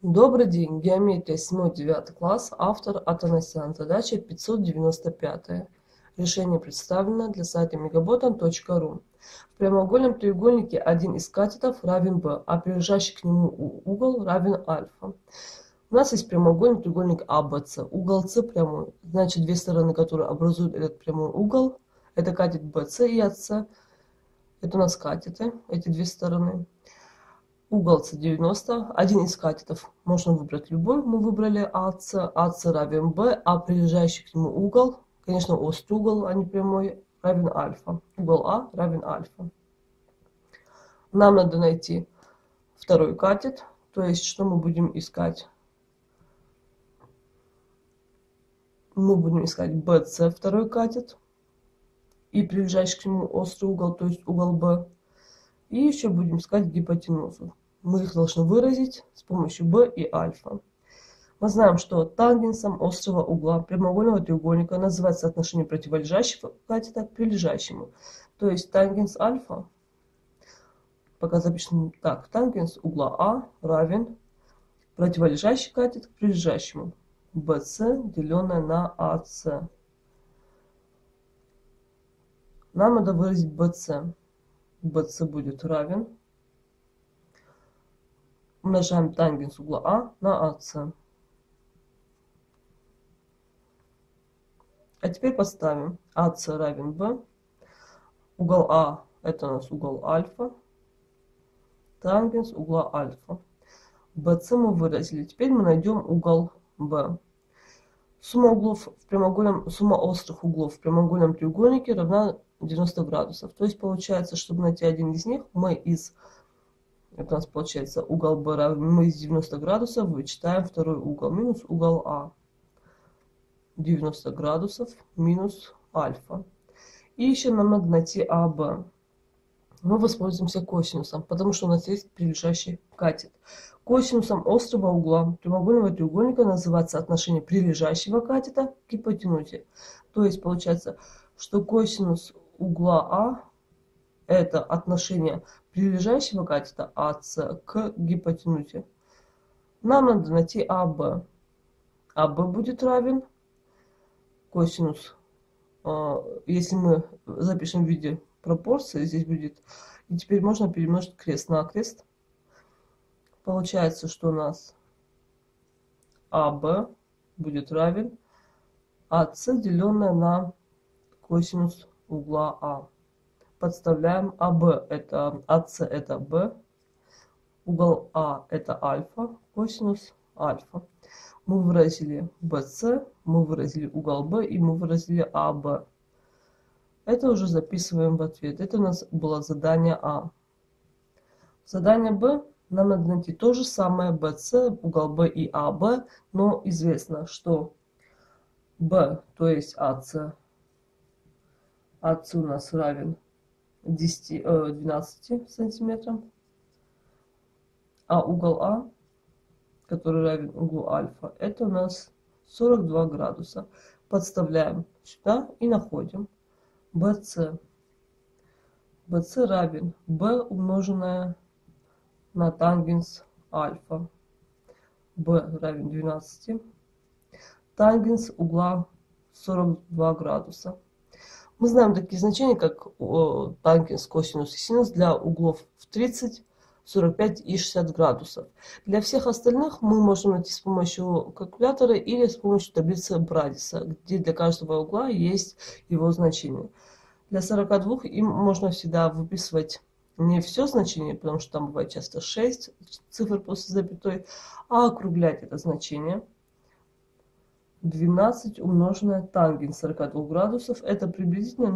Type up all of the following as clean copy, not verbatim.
Добрый день. Геометрия 7-9 класс. Автор Атанасян. Задача 595. Решение представлено для сайта megabotan.ru. В прямоугольном треугольнике один из катетов равен b, а прилежащий к нему угол равен альфа. У нас есть прямоугольный треугольник ABC. Угол С прямой. Значит, две стороны, которые образуют этот прямой угол, это катет BC и AC. Это у нас катеты, эти две стороны. Угол С 90, один из катетов, можно выбрать любой, мы выбрали АС, АС равен Б, а прилежащий к нему угол, конечно острый угол, а не прямой, равен альфа. Угол А равен альфа. Нам надо найти второй катет, то есть что мы будем искать? Мы будем искать BC, второй катет, и прилежащий к нему острый угол, то есть угол Б. И еще будем искать гипотенузу. Мы их должны выразить с помощью b и альфа. Мы знаем, что тангенсом острого угла прямоугольного треугольника называется соотношение противолежащего катета к прилежащему. То есть тангенс альфа, пока запишем так, тангенс угла А равен противолежащий катет к прилежащему. BC деленное на AC. Нам надо выразить BC. BC будет равен. Умножаем тангенс угла А на АС. А теперь подставим. АС равен Б. Угол А это у нас угол альфа. Тангенс угла альфа. BC мы выразили. Теперь мы найдем угол Б. Сумма острых углов в прямоугольном треугольнике равна 90 градусов. То есть получается, чтобы найти один из них, это у нас получается угол Б равен, мы из 90 градусов вычитаем второй угол, минус угол А. 90 градусов минус альфа. И еще нам надо найти АБ. Мы воспользуемся косинусом, потому что у нас есть прилежащий катет. Косинусом острого угла прямоугольного треугольника называется отношение прилежащего катета к гипотенузе. То есть получается, что косинус угла А это отношение прилежащего катета АС к гипотенузе. Нам надо найти АБ. АБ будет равен косинус, если мы запишем в виде пропорции, здесь будет, и теперь можно перемножить крест на крест. Получается, что у нас АБ будет равен АС деленное на косинус угла А. Подставляем АБ это АС это Б, угол А это альфа, косинус альфа. Мы выразили BC, мы выразили угол Б и мы выразили АБ. Это уже записываем в ответ. Это у нас было задание А. Задание Б нам надо найти то же самое BC, угол Б и АБ, но известно, что Б, то есть АС у нас равен 12 сантиметрам, а угол А, который равен углу альфа, это у нас 42 градуса. Подставляем сюда и находим BC. BC равен B умноженное на тангенс альфа. B равен 12. Тангенс угла 42 градуса. Мы знаем такие значения, как тангенс, косинус и синус для углов в 30, 45 и 60 градусов. Для всех остальных мы можем найти с помощью калькулятора или с помощью таблицы Брадиса, где для каждого угла есть его значение. Для 42 им можно всегда выписывать не все значение, потому что там бывает часто 6 цифр после запятой, а округлять это значение. 12 умноженное тангенс 42 градусов, это приблизительно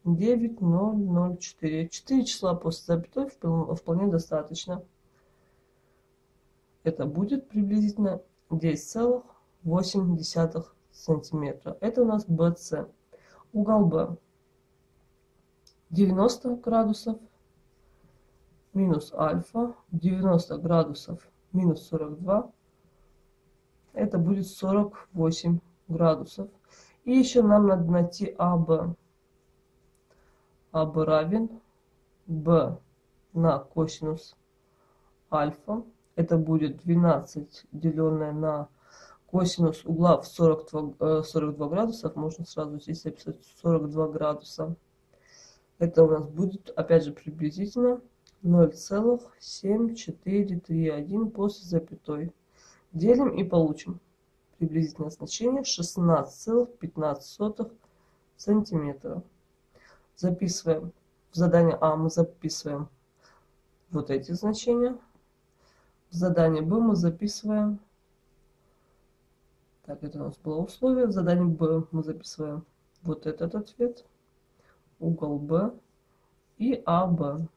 0,9004. 4 числа после запятой вполне достаточно. Это будет приблизительно 10,8 сантиметра. Это у нас BC. Угол Б 90 градусов минус альфа, 90 градусов минус 42. Это будет 48 градусов. И еще нам надо найти АБ. АБ равен Б на косинус альфа. Это будет 12 деленное на косинус угла в 42 градусов. Можно сразу здесь записать 42 градуса. Это у нас будет, опять же, приблизительно 0,7431 после запятой. Делим и получим приблизительное значение 16,15 сантиметра. Записываем. В задание А мы записываем вот эти значения. В задание Б мы записываем... Так, это у нас было условие. В задании Б мы записываем вот этот ответ. Угол Б и АБ.